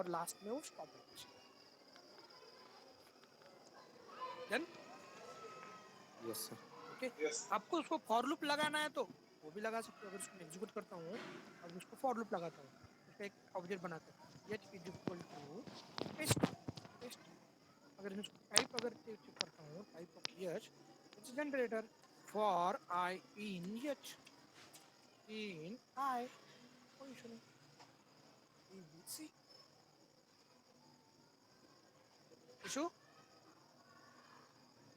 और लास्ट में वो stop equation. Then yes sir. Okay, आपको उसको फॉर लूप लगाना है तो वो भी लगा सकते हो। अगर उसको मैं एग्जीक्यूट करता हूँ, अब उसको फॉर लूप लगाता हूँ, उसका एक ऑब्जेक्ट बनाते हैं H is equal to paste paste. अगर मैं उसको टाइप अगर चेक करता हूँ, type of H it's generator for I in H in I, कोई इशू नहीं। ABC issue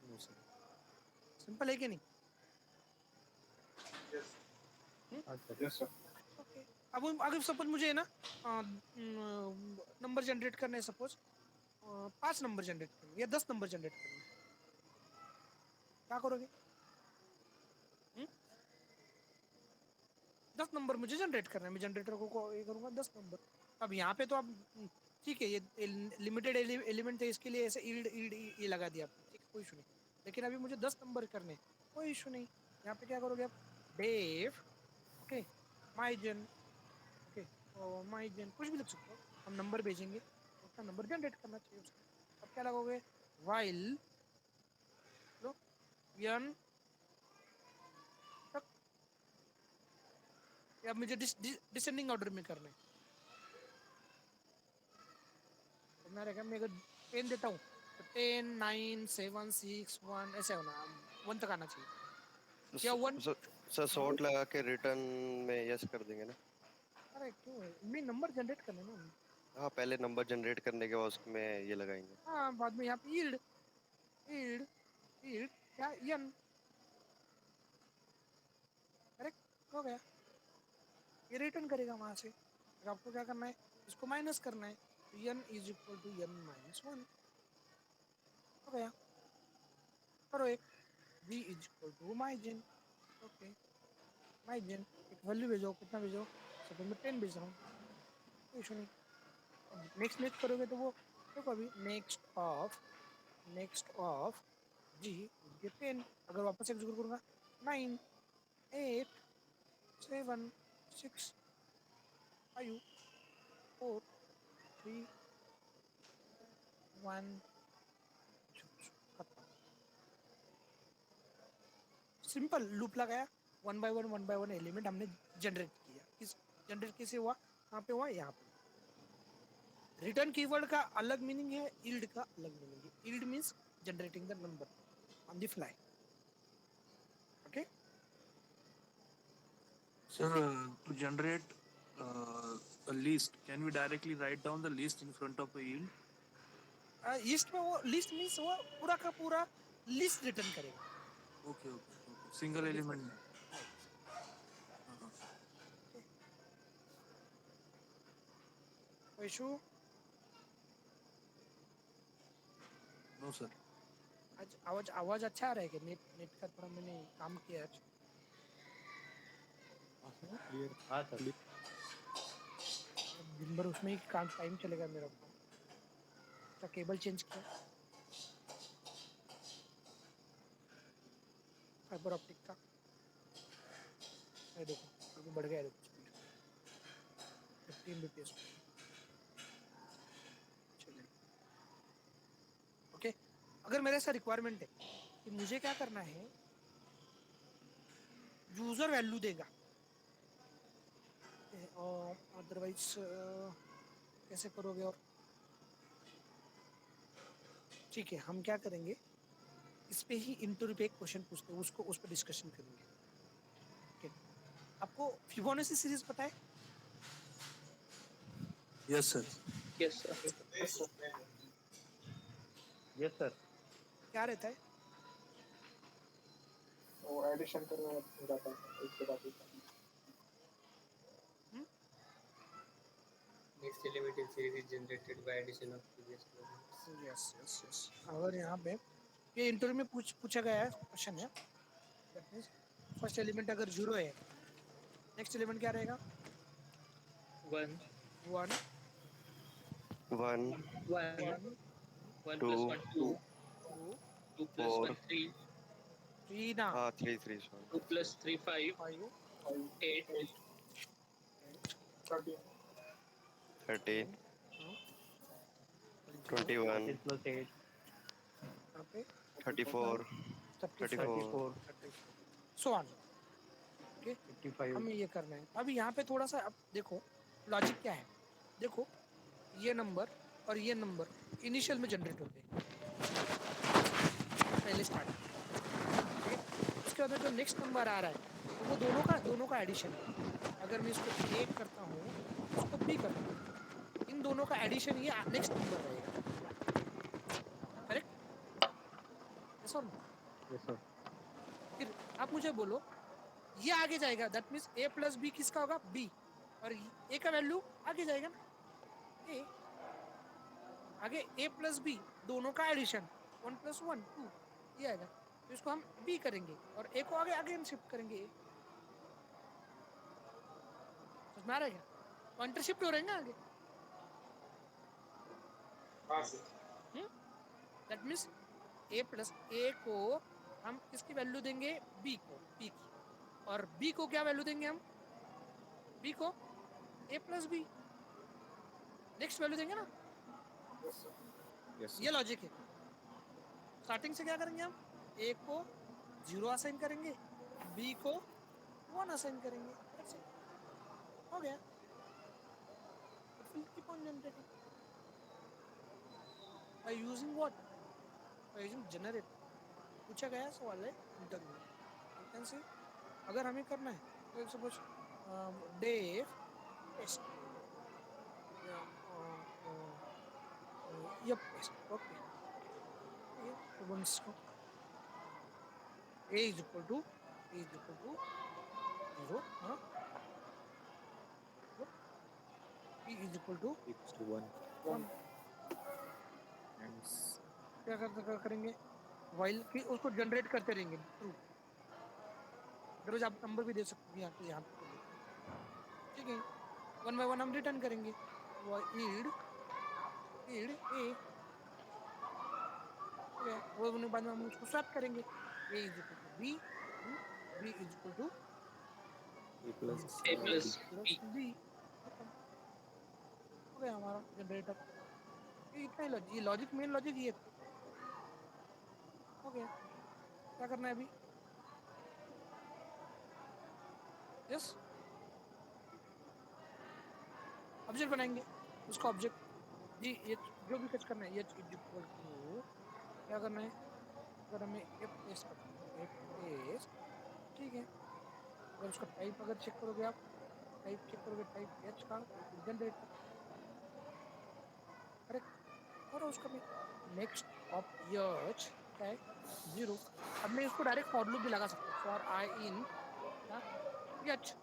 no sir. Simple है कि नहीं? हाँ सर। Yes sir. ओके, अब अगर सपोज मुझे है ना नंबर जनरेट करने, सपोज 5 नंबर जनरेट करने या 10 नंबर जनरेट करने, क्या करोगे? 10 नंबर मुझे जनरेट करना है, मैं जनरेटर को ये करूंगा 10 नंबर। अब यहाँ पे तो आप ठीक है, ये लिमिटेड एलिमेंट है, इसके लिए ऐसे ईल्ड ईल्ड ये लगा दिया आपने, ठीक है, कोई इशू नहीं। लेकिन अभी मुझे 10 नंबर करने हैं, कोई इशू नहीं। यहाँ पे क्या करोगे आप? डेव ओके माइजन ओके माइजन कुछ भी लिख सकते हो, हम नंबर भेजेंगे तो उतना नंबर जनरेट करना चाहिए उसको। अब क्या लगोगे? वाइल लो यन तक, या मुझे डिसेंडिंग ऑर्डर में करना है तो मैं रहेगा, मैं अगर 10 देता हूँ तो 10 9 7 6 1 ऐसे होना, 1 तक आना चाहिए या 1। सर सर शॉर्ट लगा के रिटर्न में यस कर देंगे ना? अरे क्यों, मैं नंबर जनरेट करने ना। हाँ, पहले नंबर जनरेट करने के बाद उसमें ये लगाएंगे। हाँ, बाद में यहाँ पे यील्ड यील्ड यील्ड क्या यन, करेक्ट हो गया, ये रिटर्न करेगा वहां से। फिर आपको क्या करना है? इसको माइनस करना है, तो यन इज इक्वल टू n-1 हो गया। करो एक, v इज इक्वल टू माइजन ओके माइजन, एक वैल्यू भेजो, कितना भेजो? सपोज मैं 10 भेज रहा हूँ, कोई इशू नहीं। अब नेक्स्ट नेक्स्ट करोगे तो वो देखो, अभी नेक्स्ट ऑफ जी ये 10, अगर वापस एग्जीक्यूट करूंगा 9 8 7 6 5 4 3 1 खत्म। सिंपल लूप लगाया, वन बाय वन एलिमेंट हमने जनरेट किया। किस जनरेट कैसे हुआ? कहाँ पे हुआ? यहाँ पे। रिटर्न कीवर्ड का अलग मीनिंग है, यील्ड का अलग मीनिंग है। Yield means generating the number on the fly. Okay, Sir, to generate a list, can we directly write down the list in front of a yield? List में वो list means वो पूरा का पूरा list return करेगा। Okay, okay, okay. Single list element. Right. Uh-huh. Okay, कोई issue? No, sir. आज आवाज आवाज अच्छा आ रहा है कि नेट नेट का थोड़ा मैंने काम किया आज। क्लियर। हाँ सर। दिन भर उसमें ही काम टाइम चलेगा मेरा को। उसका केबल चेंज किया फाइबर ऑप्टिक का, ये देखो अभी बढ़ गया, देखो स्पीड 50 Mbps हो गया। चलिए ओके, अगर मेरे ऐसा रिक्वायरमेंट है कि मुझे क्या करना है, यूजर वैल्यू देगा और अदरवाइज कैसे करोगे? और ठीक है, हम क्या करेंगे, इस पे ही इंटरव्यू पे एक क्वेश्चन पूछते हैं, उसको उस पर डिस्कशन करेंगे। ठीक है, आपको फिबोनाची सीरीज पता है? Yes, sir. Yes sir. Yes sir. क्या रहता है? वो एडिशन करने में जाता है एक के बाद एक। Next elementary series is generated by addition of previous elements. Yes yes yes, अगर यहाँ पे ये इंटरव्यू में पूछा गया है क्वेश्चन है, दैट मीन्स फर्स्ट एलिमेंट अगर 0 है, नेक्स्ट एलिमेंट क्या रहेगा? 1 1 one 1 1 1 two plus 1 2 2 2 plus four 1 3 3 ना, हाँ three three sorry 2 plus 3 5 5 five 8 eight 8 thirty 13 13 हाँ 21, 14 plus 8, यहाँ पे 34, 34 34, 34, सो ऑन। ओके, 55, हमें ये करना है। अब यहाँ पे थोड़ा सा अब देखो लॉजिक क्या है। देखो ये नंबर और ये नंबर इनिशियल में जनरेट होते हैं पहले स्टार्ट, ठीक है। उसके बाद में जो नेक्स्ट नंबर आ रहा है तो वो दोनों का एडिशन है। अगर मैं इसको ए करता हूँ इसको बी करता हूँ, इन दोनों का एडिशन ये नेक्स्ट नंबर रहेगा, करेक्ट? यस और नो? yes sir, फिर आप मुझे बोलो ये आगे जाएगा, that means A plus B किसका होगा? बी। और ए का वैल्यू आगे जाएगा ना, ए आगे ए प्लस बी दोनों का एडिशन 1 + 1 2 ये आएगा, तो इसको हम बी करेंगे और ए को आगे आगे शिफ्ट करेंगे। ए समझ में आ रहा है क्या? पॉइंटर शिफ्ट हो रहे हैं ना आगे। हाँ sir. That means A plus A को हम किसकी वैल्यू देंगे? बी को, बी की। और बी को क्या वैल्यू देंगे हम? बी को ए प्लस बी नेक्स्ट वैल्यू देंगे ना। ये लॉजिक है। स्टार्टिंग से क्या करेंगे हम? ए को 0 असाइन करेंगे, बी को 1 असाइन करेंगे, that's it. हो गया। keep on generating by using what? By using generator. पूछा गया सवाल है इंटरव्यू, you can see अगर हमें करना है तो suppose def test yup test, okay. तो वन इसको a is equal to 0, हाँ, b is equal to 1। क्या करेंगे? वाइल कि उसको जनरेट करते रहेंगे ट्रू। अदरवाइज आप नंबर भी दे सकते हैं यहाँ पे, ठीक है। 1 by 1 हम रिटर्न करेंगे। ईड ईड ए, वो बाद में हम उसको स्वैप करेंगे। a is equal to b, b is equal to A plus B. b, हो गया हमारा जनरेटर। ये इतना ही लॉजिक मेन लॉजिक ये हो गया। क्या करना है अभी? यस, ऑब्जेक्ट बनाएंगे उसका ऑब्जेक्ट जी। ये जो भी कुछ करना है, ये इक्वल टू क्या करना है? अगर हमें एफ टेस्ट करना है, एफ टेस्ट, ठीक है। अगर उसका टाइप अगर चेक करोगे आप, टाइप चेक करोगे, टाइप एच का जनरेट, करेक्ट। और उसका भी नेक्स्ट ऑफ एच क्या है? 0। अब मैं इसको डायरेक्ट फॉर लूप भी लगा सकता हूँ, फॉर आई इन एच।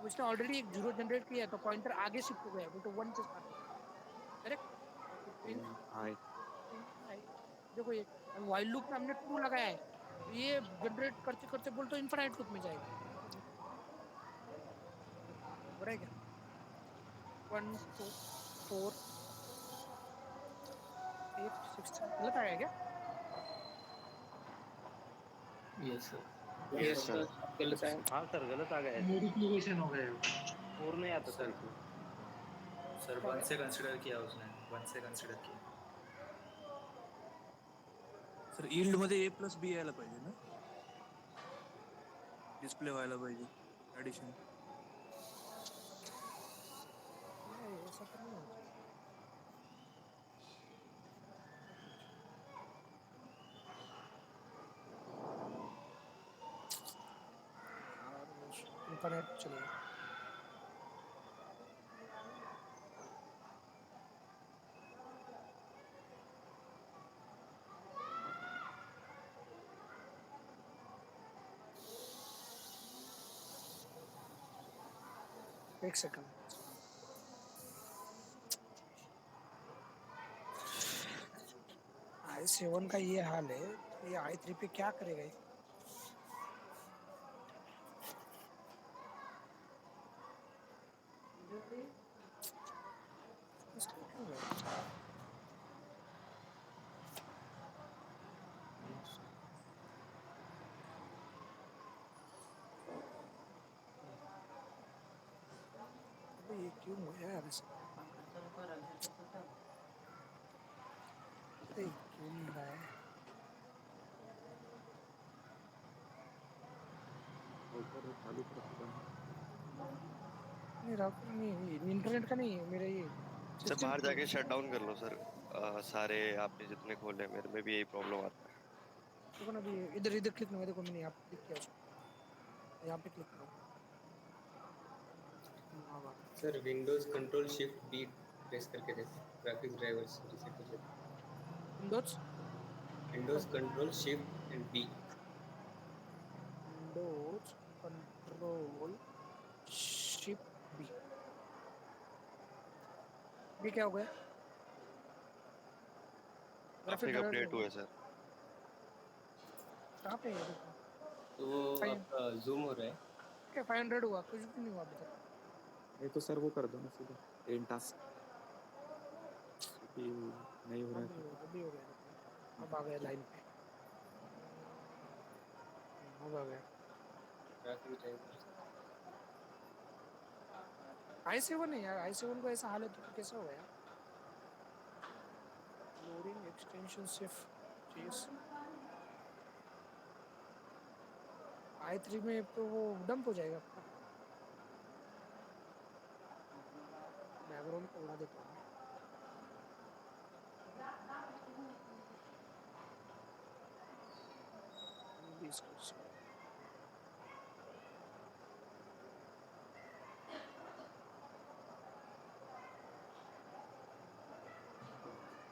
उसने ऑलरेडी एक 0 जनरेट किया है तो पॉइंटर आगे शिफ्ट हो गया, वो तो 1 से स्टार्ट हो गया, करेक्ट। देखो ये व्हाइल लूप में हमने 2 लगाया है, ये जनरेट करते करते बोल तो इनफाइनाइट लूप में जाएगा। हो रहा है क्या? 1 2 4 8 16 गलत आया क्या? Yes sir. Yes, Yes sir. sir. गलत है हाँ सर गलत आ गया है, मॉडिफिकेशन हो गया 4 नहीं आता सर। सर 1 से कंसीडर किया उसने, 1 से कंसीडर किया। सर यील्ड मध्ये a प्लस बी यायला पाहिजे ना, डिस्प्ले व्हायला पाहिजे ऍडिशन। नहीं, ऐसा तो नहीं होना चाहिए। इनफाइनाइट चलेगा। एक सेकंड, i7 का ये हाल है तो ये i3 पे क्या करेगा ये? इसका क्यों है? अबे ये क्यों है यार ऐसा? ए, क्यों नहीं रहा है? राउटर चालू कर रखा है। नहीं राउटर नहीं, ये इंटरनेट का नहीं है मेरा, ये सर सिस्टम बाहर का जाके है। शट डाउन कर लो सर। सारे आपने जितने खोले मेरे में भी यही प्रॉब्लम आता है। देखो ना अभी इधर इधर क्लिक नहीं, देखो मैंने यहाँ पे क्लिक किया उसको, यहाँ पे क्लिक करो। हाँ बात sir Windows control shift B press करके देखो, ग्राफिक्स ड्राइवर्स रीसेट हो जाते विंडोज हैं। Windows control shift and B. Windows control shift B, ये क्या हो गया? ग्राफिक ग्राफिक ड्राइवर क्या हो अपडेट गया? हुए सर। कहाँ पे है देखो? तो वो फाइन आपका जूम हो रहा है। क्या 500 हुआ, कुछ भी नहीं हुआ अभी तक। नहीं तो सर वो कर दो ना सीधा एंड टास्क, क्योंकि नहीं हो रहा है तो। अभी हो गया देखो, अब आ गया लाइन पे, अब आ गया। ग्राफिक्स ड्राइवर्स i7 है यार, i7 को ऐसा हाल है तो कैसा होगा यार? लोडिंग एक्सटेंशन सिर्फ चीज i3 में तो वो डंप हो जाएगा आपका। बैकग्राउंड को उड़ा देता हूँ मैं।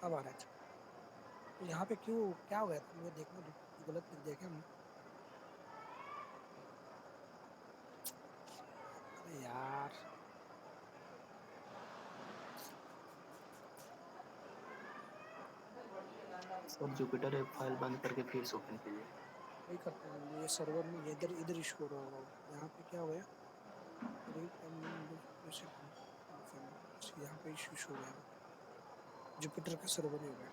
अब आ रहा है। तो यहाँ पे क्यों क्या हो गया था, मुझे देखना दो, कुछ गलत लिख दिया क्या हमने? अरे यार सर जुपिटर ऐप फाइल बंद करके फिर से ओपन कीजिए। वही करते हैं, ये सर्वर में इधर इधर इशू हो रहा होगा। यहाँ पे क्या हो गया? रीड एंड जैसे यहाँ पे इशू हो गया, जुपिटर का सर्वर ही हो गया।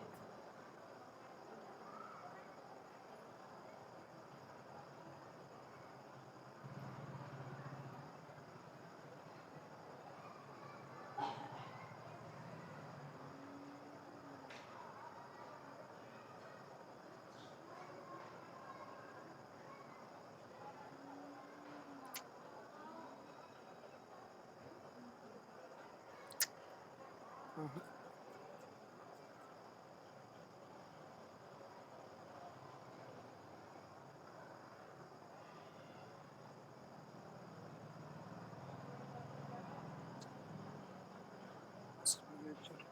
हाँ हाँ चलो।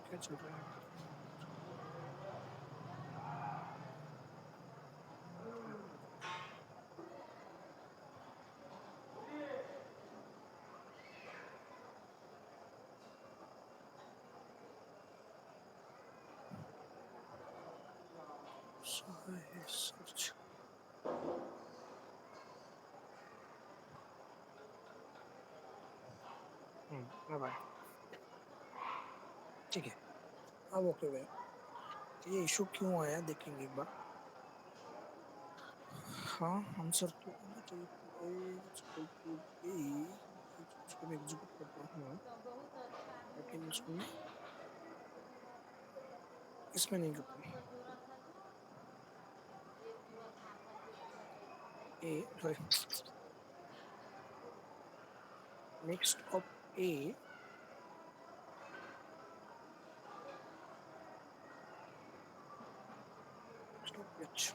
क्या चल रहा है? सर्च अब आया, ठीक है। अब ओके गया। ये इशू क्यों आया देखेंगे एक बार। हाँ आंसर तो आना चाहिए था। इसको मैं एग्जीक्यूट करता हूँ, लेकिन इसमें इसमें नहीं करता हूँ। A sorry, next of A next of H,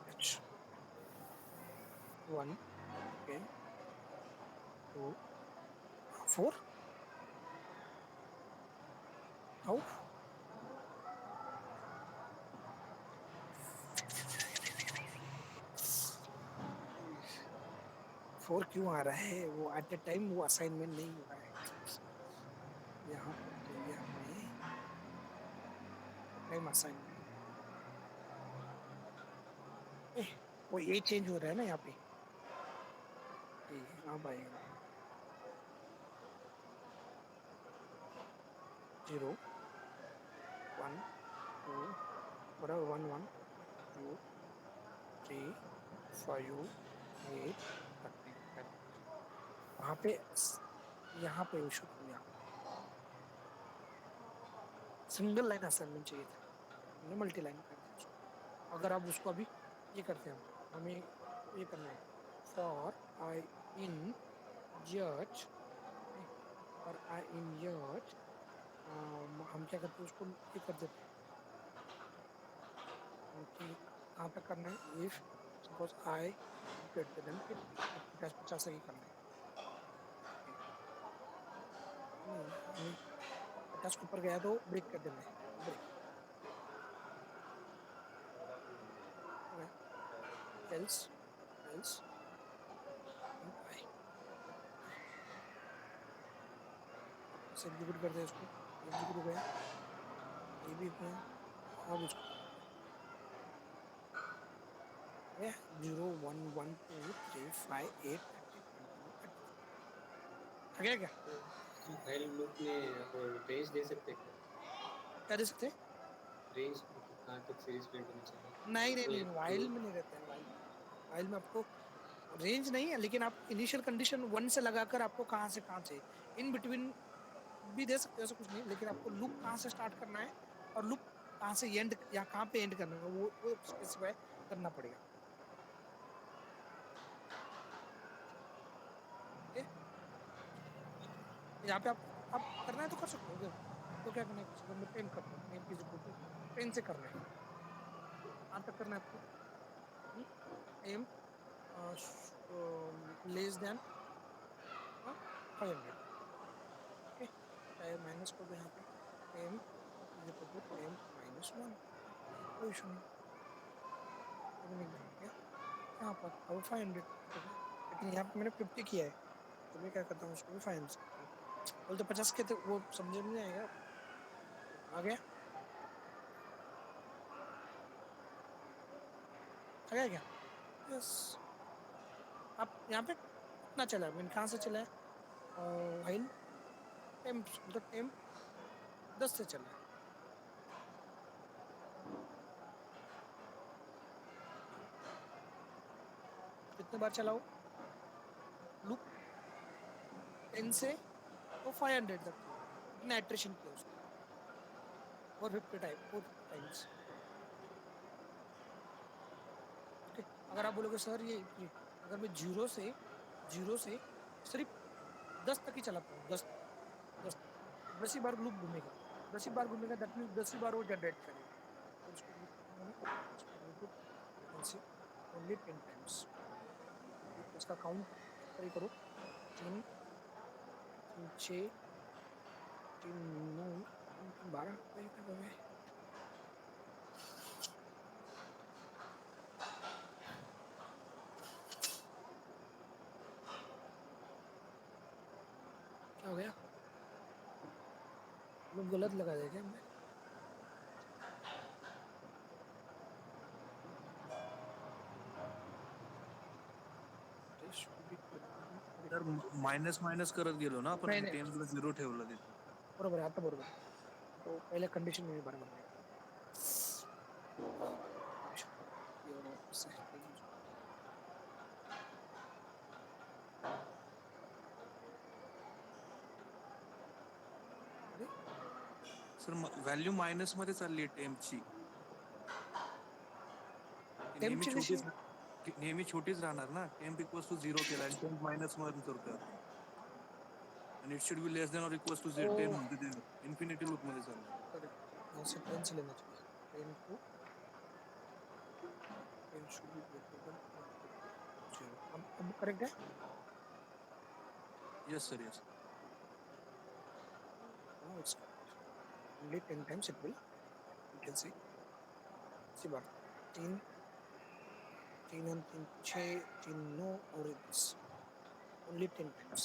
H 1 okay 2 4 how 4 क्यों आ रहा है? वो एट ए टाइम वो असाइनमेंट नहीं हो रहा है यहाँ पर, तो ये हमें टाइम असाइनमेंट वो ये चेंज हो रहा है ना यहाँ पे, ये अब आएगा 0 1 2 बराबर 1 1 2 3 5 8 13 वहाँ पे यहाँ पे इशू हो गया सिंगल लाइन असाइनमेंट चाहिए था हमने मल्टी लाइन कर दिया उसको अगर आप उसको अभी ये करते हैं हमें ये करना है फॉर आई इन जज और आई इन जज हम क्या करते हैं उसको ये कर देते हैं कि कहाँ पे करना है if suppose I greater than 50 से ही करना है 50 के ऊपर गया तो ब्रेक कर देना है ब्रेक else आई एग्जीक्यूट कर दे इसको एग्जीक्यूट हो गया ये भी हो गया अब इसको 0 1 1 2 3 5 8 आ गया क्या फाइल लूप में रेंज दे सकते हैं क्या दे सकते रेंज कहाँ तक सीरीज प्रिंट होनी चाहिए नहीं वाइल में नहीं रहता है वाइल में आपको रेंज नहीं है लेकिन आप इनिशियल कंडीशन 1 से लगाकर आपको कहाँ से कहाँ चाहिए इन बिटवीन भी दे सकते हो ऐसा कुछ नहीं लेकिन आपको लूप कहाँ से स्टार्ट करना है और लूप कहाँ से एंड या कहाँ पे एंड करना है वो स्पेसिफाई करना पड़ेगा ओके यहाँ पे आप करना है तो कर सकते हो तो क्या करना है मैं पेन करता हूँ नेम की पेन से करना है कहाँ तक करना है आपको M less than 500 okay minus कर दो यहाँ पे एम एम -1 कोई इशू नहीं यहाँ पर अब 500 लेकिन यहाँ पे मैंने 50 किया है तो मैं क्या करता हूँ उसको भी 500 बोल तो 50 के तो वो समझे नहीं आएगा आ गया क्या यस आप यहाँ पे कितना चला है मैंने कहाँ से चला है वाइल टेम मतलब टेम 10 से चला है कितने बार चलाओ लूप 10 से तो 500 तक इतना इटरेशन किया उसको 450 टाइम्स ओके अगर आप बोलोगे सर ये अगर मैं जीरो से सिर्फ 10 तक ही चलाता हूँ 10 ही बार लूप घूमेगा 10 ही बार घूमेगा दैट मीन्स 10 ही बार वो जनरेट करेगा तो उसको ओनली 10 टाइम्स इसका काउंट करो 3 6 3 9 12 क्या हो गया लोग गलत लगा दे क्या मैं तर मायनस मायनस करत गेलो ना आपण नाही, नाही. 10 ला 0 ठेवलं तिथे बरोबर आहे आता बरोबर तो पहले कंडीशन में बराबर नहीं सर व्हॅल्यू मायनस मध्ये चालली आहे टेम्पची नेहमी छोटीच राहणार ना टेम्प इक्वल्स टू 0 केला आणि टेम्प मायनस मध्ये करतोय आपण आणि it should be less than or equals to 0 10 म्हणते ते इन्फिनिटी लूप मध्ये चाललं से 10 से लेना चाहिए 10 को 10 should be greater than 0 अब करेक्ट है yes sir yes now it's correct only 10 times it will you can see बात 3 और 3 6 3 9 और this only 10 times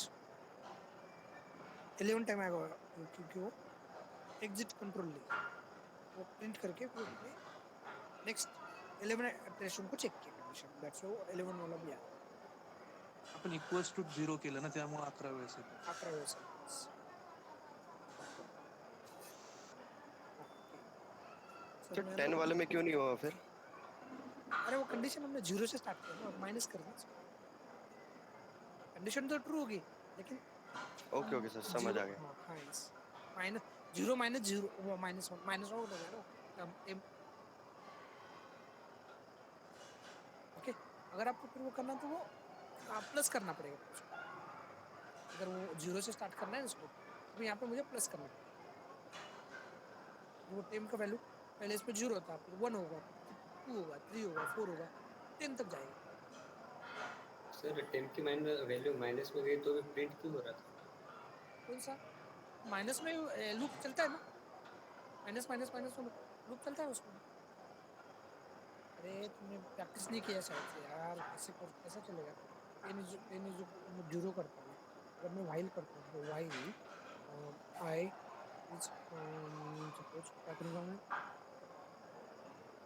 11 टाइम आएगा क्योंकि वो एग्जिट कंट्रोल लेगा वो प्रिंट करके फिर नेक्स्ट 11 इटरेशन को चेक किया कंडीशन दैट्स वो 11 वाला भी आया आपण इक्वल्स टू 0 केलं ना त्यामुळे 11 वेळेस येतो 11 वेळेस तो करना है 10 ना। वाले में क्यों नहीं हुआ फिर? अरे वो कंडीशन हमने 0 से स्टार्ट किया ना, माइनस कर दिया। कंडीशन तो ट्रू होगी, लेकिन ओके ओके सर, समझ जीरो, आ गया। हाँ yes, minus zero minus zero, वो माइनस वन हो गया ना। ओके, अगर आपको फिर वो करना तो वो प्लस करना पड़ेगा उसको। अगर वो 0 से स्टार्ट करना है उसको, तो यहाँ पे मुझे प्लस करना पड़ेगा। वो टेम का वैल्यू पहले इसमें 0 था, फिर 1 होगा, फिर 2 होगा, 3 होगा, 4 होगा, 10 तक जाएगा। सर 10 की वैल्यू माइनस में गई तो भी प्रिंट क्यों हो रहा था? कौन सा माइनस में? लूप चलता है ना, माइनस माइनस माइनस लूप चलता है उसमें। अरे तुमने प्रैक्टिस नहीं किया शायद से यार, कैसे चलेगा? टेन इज मैं जीरो करता हूँ, अगर मैं वाइल करता हूँ तो वाइल आई इज सपोज क्या करूँगा मैं,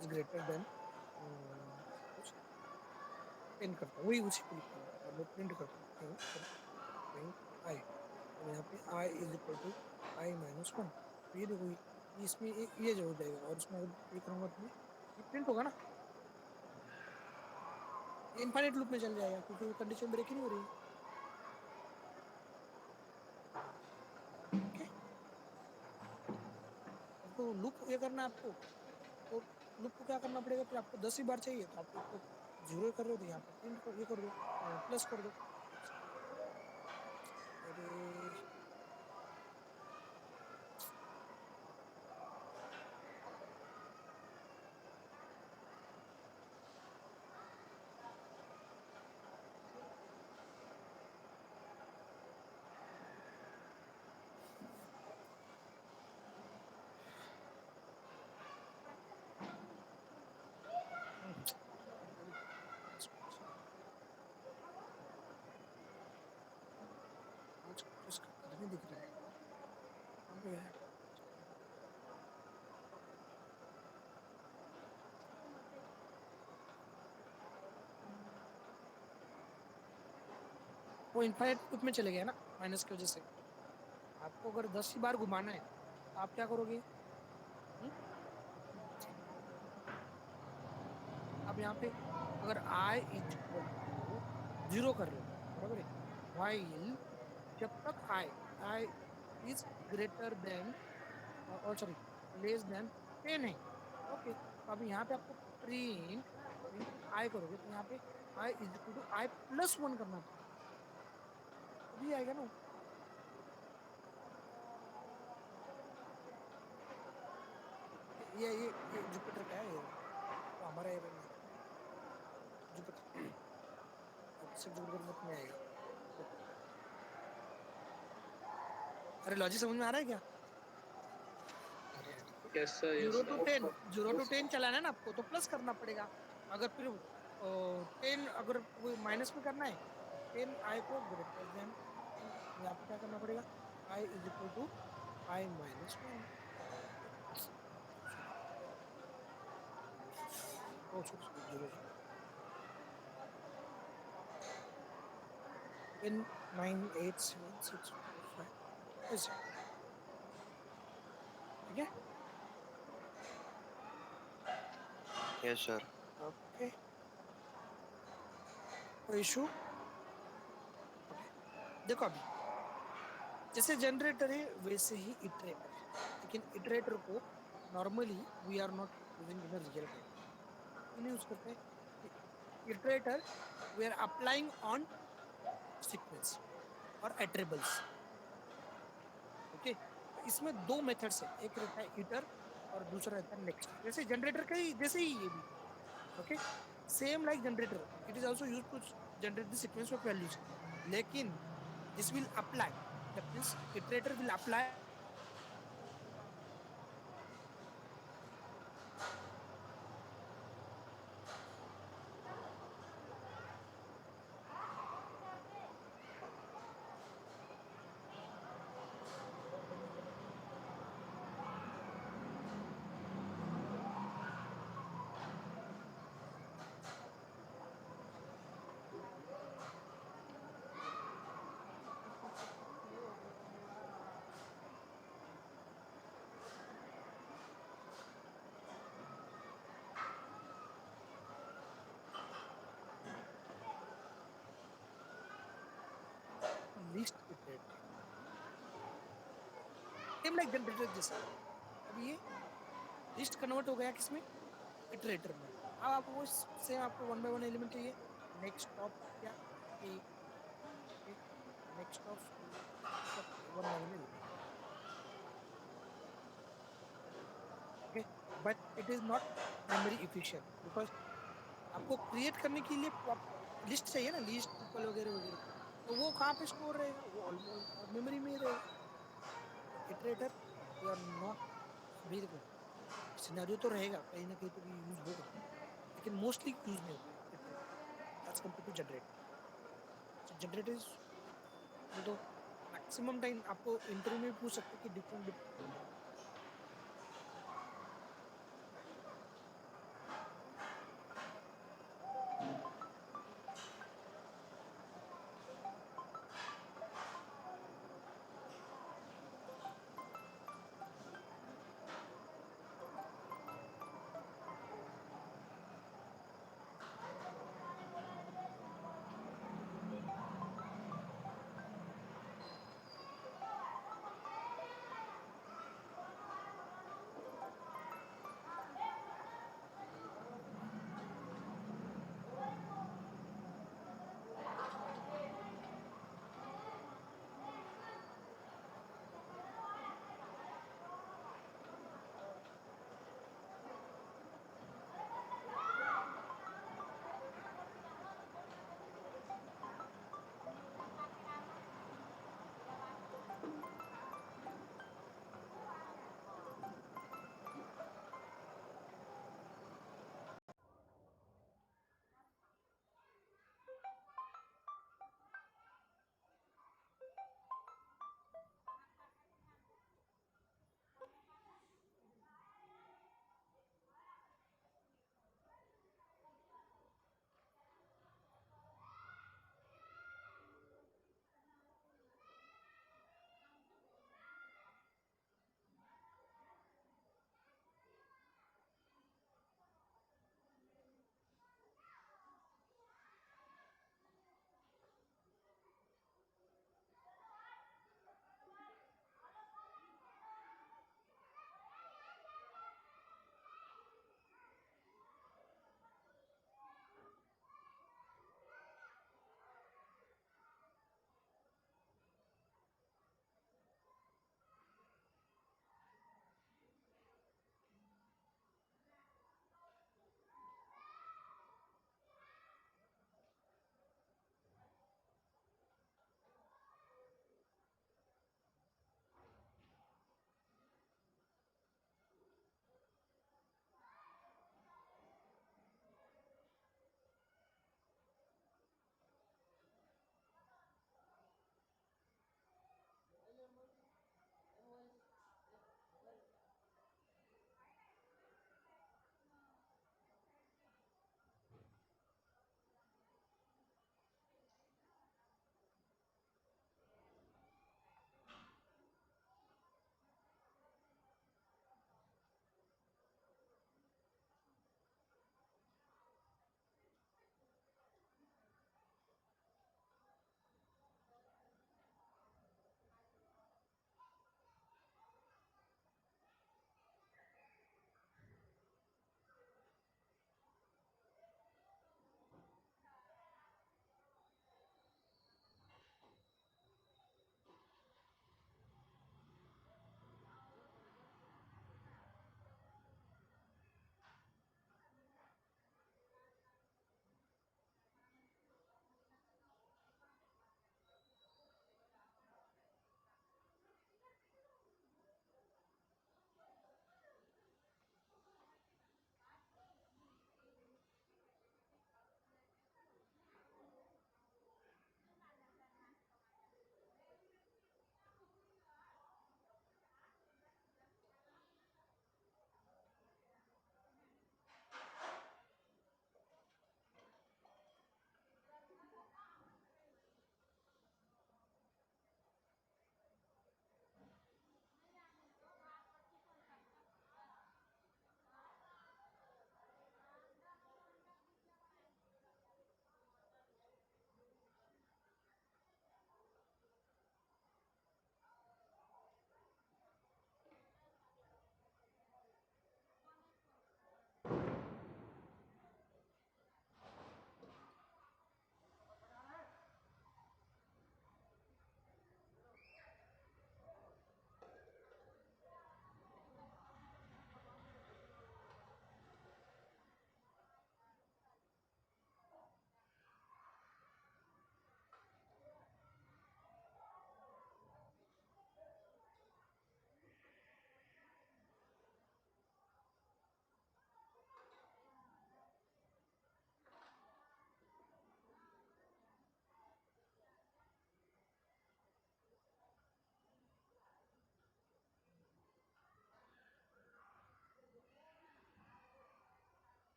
इज ग्रेटर देन सपोज 10 करता हूँ, वही उसी को लिखता हूँ और मैं प्रिंट करता हूँ प्रिंट आई, और यहाँ पे I is equal to I minus one. तो ये देखो, ये इसमें ये जो हो जाएगा, और इसमें अगर ये करूँगा तो ये प्रिंट होगा ना, इनफाइनाइट लूप में चल जाएगा, क्योंकि वो कंडीशन ब्रेक ही नहीं हो रही है। ओके, आपको लूप ये करना है आपको, तो लूप को क्या करना पड़ेगा, फिर आपको 10 ही बार चाहिए तो आप एक तो 0 कर रहे हो, तो यहाँ पे प्रिंट कर, ये कर दो, प्लस कर दो। अरे आज इसका कद नहीं दिख रहा है, कहाँ पे है? वो इनफाइनाइट लूप में चले गया ना माइनस की वजह से। आपको अगर 10 ही बार घुमाना है तो आप क्या करोगे? अब यहाँ पे अगर आई इज इक्वल टू 0 कर रहे हो, बराबर है, वाइल जब तक आई इज ग्रेटर देन, और सॉरी लेस देन 10 है। ओके, तो अभी यहाँ पे आपको प्रिंट प्रिंट आई करोगे, तो यहाँ पे I is equal to I plus one करना पड़ेगा, तभी आएगा ना। ये जुपिटर का है, ये तो हमारा एरर नहीं है, जुपिटर सिर्फ जुपिटर मत में आएगा। अरे लॉजिक समझ में आ रहा है क्या? Yes sir, yes sir. 0 to 10 चलाना है ना आपको, तो प्लस करना पड़ेगा। अगर फिर 10 अगर वो माइनस में करना है, 10 आई को ग्रेटर देन, यहाँ पे क्या करना पड़ेगा, I is equal to I minus one. Oh sorry, 10 9 8 7 6 5 ऐसे, ठीक है। Yes sir. ओके, कोई इशू? देखो अभी जैसे जनरेटर है वैसे ही इटरेटर है, लेकिन इटरेटर को normally we are not using in real time, क्यों नहीं यूज करते? Iterator we are applying on sequence और एट्रेबल्स। ओके, तो इसमें दो मेथड्स है, एक रहता है इटर और दूसरा रहता है नेक्स्ट, जैसे जनरेटर का ही जैसे ही ये भी। Okay, same like generator, it is also used to generate the sequence of values, लेकिन this will apply, that means iterator will apply same like generator जैसा। अब ये लिस्ट कन्वर्ट हो गया किसमें, इटरेटर में। अब आप वो सेम आपको वन बाय वन एलिमेंट चाहिए, नेक्स्ट टॉप क्या next of one by one element, okay. But it is not memory efficient because आपको क्रिएट करने के लिए लिस्ट चाहिए ना, लिस्ट ट्रिपल वगैरह वगैरह, तो वो कहाँ पे स्टोर रहेगा, वो मेमोरी में ही रहेगा। इटरेटर यू आर नॉट, अभी देखो सिनेरियो तो रहेगा कहीं ना कहीं तो भी यूज होगा, लेकिन मोस्टली यूज नहीं होगा as compare to generator. Generator is तो मैक्सिमम टाइम आपको इंटरव्यू में पूछ सकते हैं कि डिफरेंट